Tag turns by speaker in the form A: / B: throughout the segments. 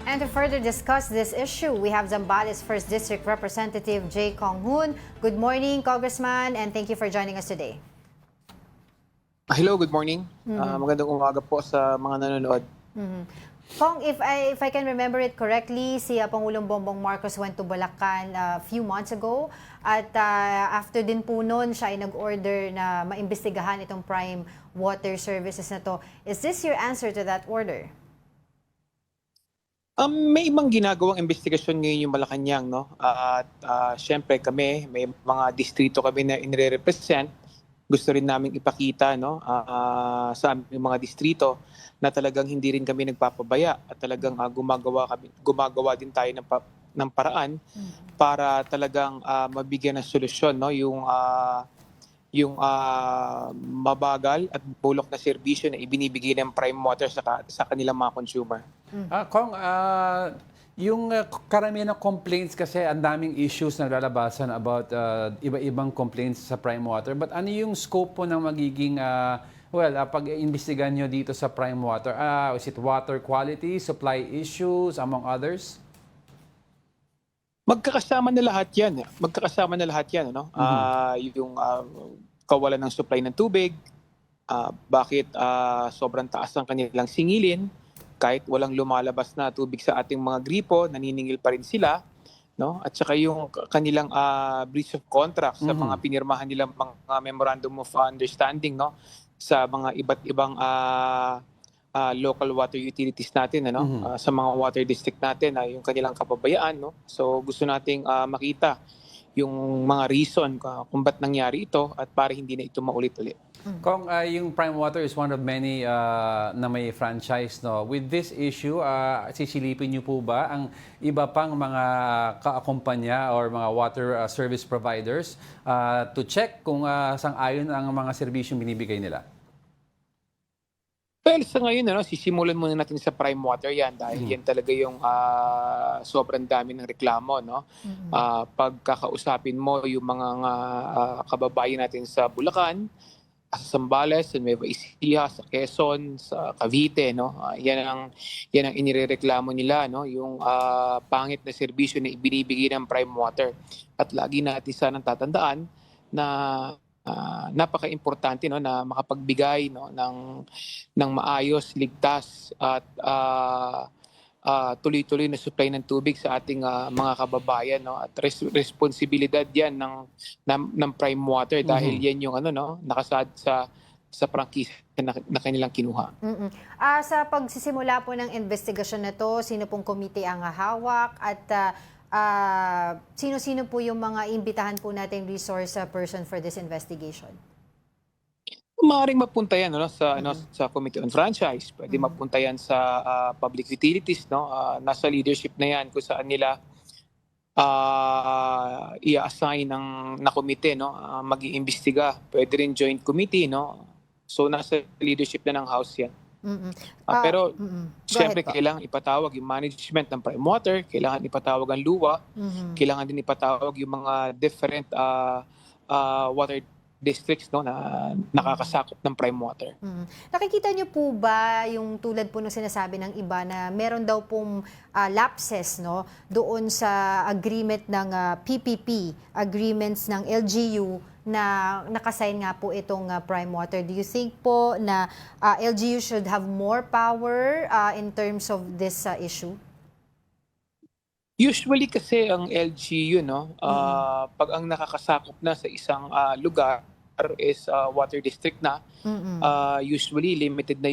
A: And to further discuss this issue, we have Zambales 1st District Representative Jay Kong Hoon. Good morning, Congressman, and thank you for joining us today.
B: Hello, good morning. Magandang umaga po sa mga nanonood.
A: Kong, if I can remember it correctly, si Pangulong Bongbong Marcos went to Bulacan a few months ago at after din po noon siya ay nag-order na maimbestigahan itong Prime Water Services na to. Is this your answer to that order?
B: May ibang ginagawang investigasyon ngayon yung Malacanang, no? At syempre kami, may mga distrito kami na inire-represent. Gusto rin namin ipakita, no, sa aming mga distrito na talagang hindi rin kami nagpapabaya at talagang gumagawa din tayo ng paraan para talagang mabigyan ng solusyon, no, yung mabagal at bulok na serbisyo na ibinibigay ng Prime Water sa kanilang mga consumer.
C: Kong, yung karamihan ng complaints kasi ang daming issues na lalabasan about iba-ibang complaints sa Prime Water. But ano yung scope po ng magiging, pag-imbestigahan nyo dito sa Prime Water? Is it water quality, supply issues, among others?
B: Magkakasama na lahat yan. Ano? Yung kawalan ng supply ng tubig, bakit sobrang taas ang kanilang singilin, kahit walang lumalabas na tubig sa ating mga gripo, naniningil pa rin sila, no? At saka yung kanilang breach of contract sa mga pinirmahan nilang mga memorandum of understanding, no? Sa mga iba't ibang local water utilities natin, ano? Sa mga water district natin, yung kanilang kapabayaan, no? So gusto nating makita yung mga reason kung ba't nangyari ito at para hindi na ito maulit-ulit.
C: Kong, yung Prime Water is one of many na may franchise, no? With this issue, sisilipin niyo po ba ang iba pang mga kaakumpanya or mga water service providers to check kung sang-ayon ang mga serbisyong binibigay nila?
B: Well, sa ngayon, ano, sisimulan muna natin sa Prime Water yan dahil yan talaga yung sobrang dami ng reklamo, no? Pagkakausapin mo yung mga kababayan natin sa Bulacan, sa Zambales, sa Nueva Ecija, sa Quezon, sa Cavite, no? Yan ang inirereklamo nila, no? Yung pangit na serbisyo na ibinibigay ng Prime Water. At lagi natin sanang tatandaan na napaka-importante, no, na makapagbigay, no, ng maayos, ligtas at tuloy-tuloy na supply ng tubig sa ating mga kababayan, no, at responsibilidad 'yan ng Prime Water dahil yan yung nakasaad sa prangkisa na kanilang kinuha.
A: Sa pagsisimula po ng investigasyon na to, sino pong komite ang hawak at sino-sino po yung mga imbitahan po nating resource person for this investigation?
B: Maaaring mapunta yan, no, sa Committee on Franchise. Pwede mapunta yan sa Public Utilities, no. Nasa leadership na yan kung saan nila i-assign na komite, no, mag-iimbestiga. Pwede rin joint committee, no. So nasa leadership na ng House yan. Pero siyempre kailangan ipatawag yung management ng Prime Water, kailangan ipatawag ang luwa, kailangan din ipatawag yung mga different water districts, no, na nakakasakop ng Prime Water.
A: Nakikita niyo po ba yung tulad po ng sinasabi ng iba na meron daw pong lapses, no, doon sa agreement ng PPP, agreements ng LGU na nakasign nga po itong Prime Water? Do you think po na LGU should have more power in terms of this issue?
B: Usually kasi ang LGU, no, pag ang nakakasakop na sa isang lugar is water district na, usually limited na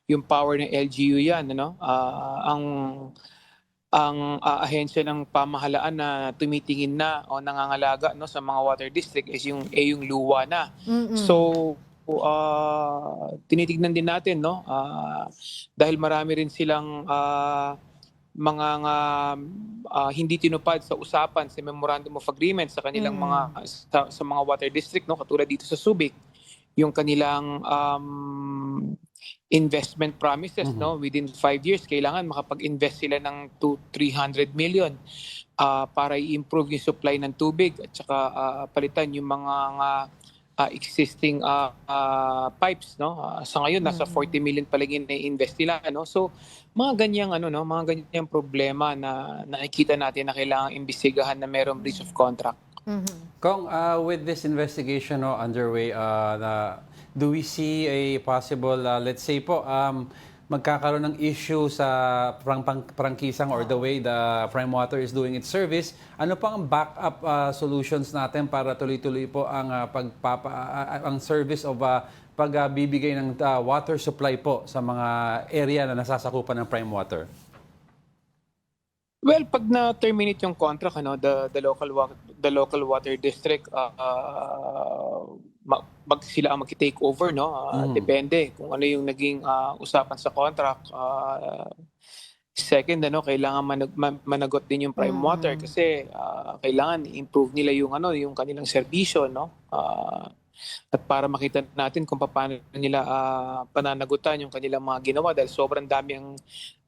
B: yung power ng LGU yan, ano? Ang ahensya ng pamahalaan na tumitingin na o nangangalaga, no, sa mga water district is yung luwa na. So tinitignan din natin, no, dahil marami rin silang mga hindi tinupad sa usapan sa Memorandum of Agreement sa kanilang sa mga water district, no, katulad dito sa Subic, yung kanilang investment promises, no, within 5 years kailangan makapag-invest sila ng 300 million para i-improve yung supply ng tubig at saka palitan yung mga existing pipes, no. Sa ngayon nasa 40 million pa lang na-invest nila, no. So mga ganyang mga ganyang problema na nakikita natin na kailangang imbestigahan na merong breach of contract.
C: Kung with this investigation underway, do we see a possible, let's say po, magkakaroon ng issue sa prangkisang or the way the Prime Water is doing its service? Ano pa ang backup solutions natin para tuloy-tuloy po ang ang service of pagbibigay ng water supply po sa mga area na nasasakupan ng Prime Water?
B: Well, pag na-terminate yung contract, the local water district, sila ang mag-take over, no. Depende kung ano yung naging usapan sa contract. Second, kailangan managot din yung Prime Water kasi kailangan i-improve nila yung kanilang serbisyo, no. At para makita natin kung paano nila pananagutan yung kanilang mga ginawa dahil sobrang dami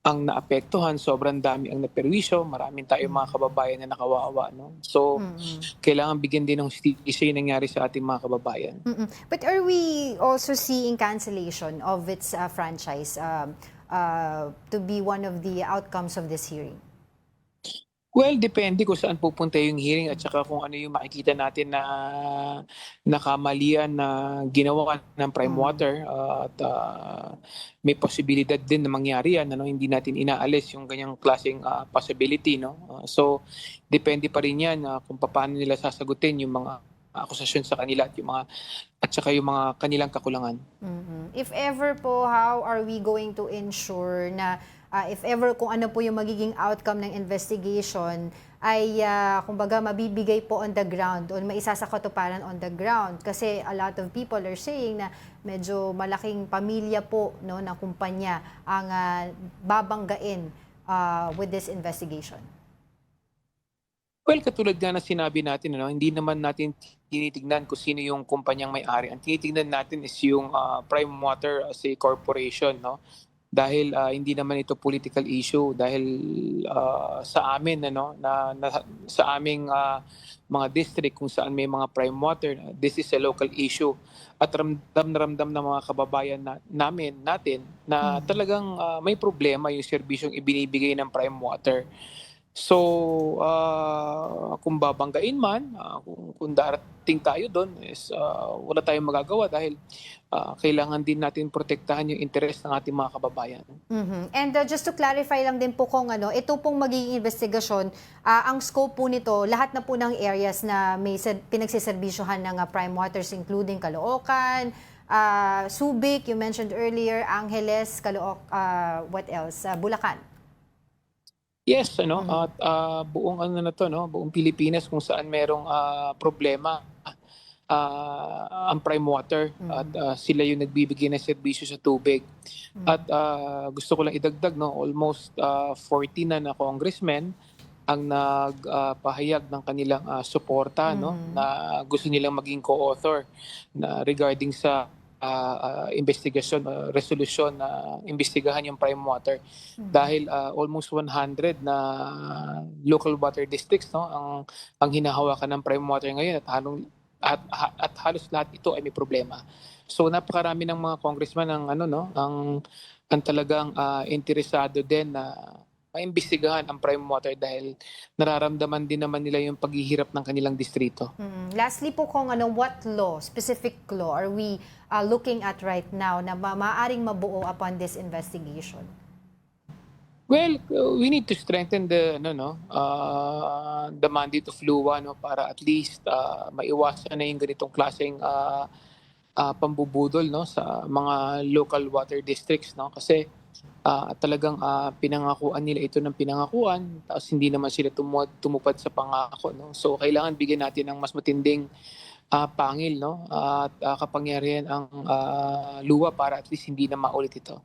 B: ang naapektuhan, sobrang dami ang naperwisyo, maraming tayong mga kababayan na nakawawa, no. So kailangan bigyan din ng hustisya yung nangyari sa ating mga kababayan.
A: But are we also seeing cancellation of its franchise to be one of the outcomes of this hearing?
B: Well, depende kung saan pupunta yung hearing at saka kung ano yung makikita natin na nakamalian na ginawa ng Prime Water at may posibilidad din na mangyari yan, hindi natin inaalis yung ganyang klaseng possibility, no. So depende pa rin yan kung paano nila sasagutin yung mga akusasyon sa kanila at saka yung mga kanilang kakulangan.
A: If ever po, how are we going to ensure na if ever kung ano po yung magiging outcome ng investigation ay kumbaga mabibigay po on the ground o maisasakatuparan on the ground? Kasi a lot of people are saying na medyo malaking pamilya po, no, na kumpanya ang babanggain with this investigation.
B: Well, katulad nga na sinabi natin, hindi naman natin tinitignan kung sino yung kumpanyang may-ari. Ang tinitignan natin is yung Prime Water as a corporation, no? Dahil hindi naman ito political issue dahil sa amin sa aming mga district kung saan may mga Prime Water, this is a local issue at ramdam ng mga kababayan natin na talagang may problema yung serbisyong ibinibigay ng Prime Water. So, kung babanggain man, kung darating tayo doon, wala tayong magagawa dahil kailangan din natin protektahan yung interes ng ating mga kababayan.
A: And just to clarify lang din po kung ito pong magiging investigasyon, ang scope po nito, lahat na po ng areas na may pinagsiservisyohan ng Prime Waters including Caloocan, Subic, you mentioned earlier, Angeles, what else? Bulacan.
B: Yes, at buong buong Pilipinas kung saan merong problema ang Prime Water at sila yung nagbibigay ng serbisyo sa tubig. At gusto ko lang idagdag, almost 40 na congressmen ang nagpahayag ng kanilang suporta, na gusto nilang maging co-author na regarding sa resolution na imbestigahan yung Prime Water dahil almost 100 na local water districts, ang hinahawakan ng Prime Water ngayon at halos lahat ito ay may problema. So napakarami ng mga congressman ang talagang interesado din na maimbestigahan ang Prime Water dahil nararamdaman din naman nila yung paghihirap ng kanilang distrito.
A: Lastly po kung what law, specific law are we looking at right now na maaaring mabuo upon this investigation?
B: Well, we need to strengthen the mandate of LUWA, para at least maiwasan na yung ganitong klaseng pambubudol, sa mga local water districts, kasi talagang pinangakuan nila ito ng pinangakuan tapos hindi naman sila tumupad sa pangako, So kailangan bigyan natin ng mas matinding pangil, at kapangyarihan ang LUWA para at least hindi na maulit ito.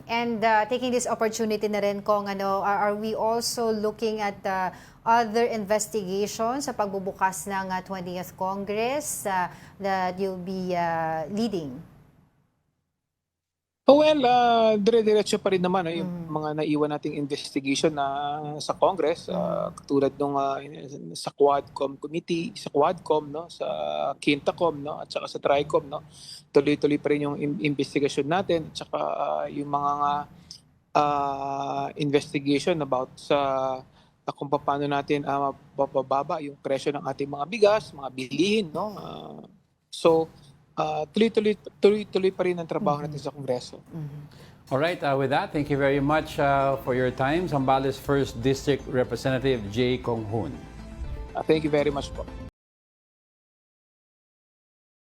A: And taking this opportunity na rin kung are we also looking at other investigations sa pagbubukas ng 20th Congress that you'll be leading?
B: Well, dire-diretso pa rin naman yung mga naiwan nating investigation na sa Congress, katulad nung sa Quadcom committee, sa Quadcom, no, sa Quintacom, no, at saka sa Tricom, no. Tuloy-tuloy pa rin yung investigation natin, at saka yung mga investigation about sa kung paano natin mapababa yung presyo ng ating mga bigas, mga bilihin, no. Tuloy-tuloy pa rin ang trabaho natin sa Kongreso.
C: All right, with that, thank you very much for your time. Zambales 1st District Representative Jay Kong Hoon.
B: Thank you very much po.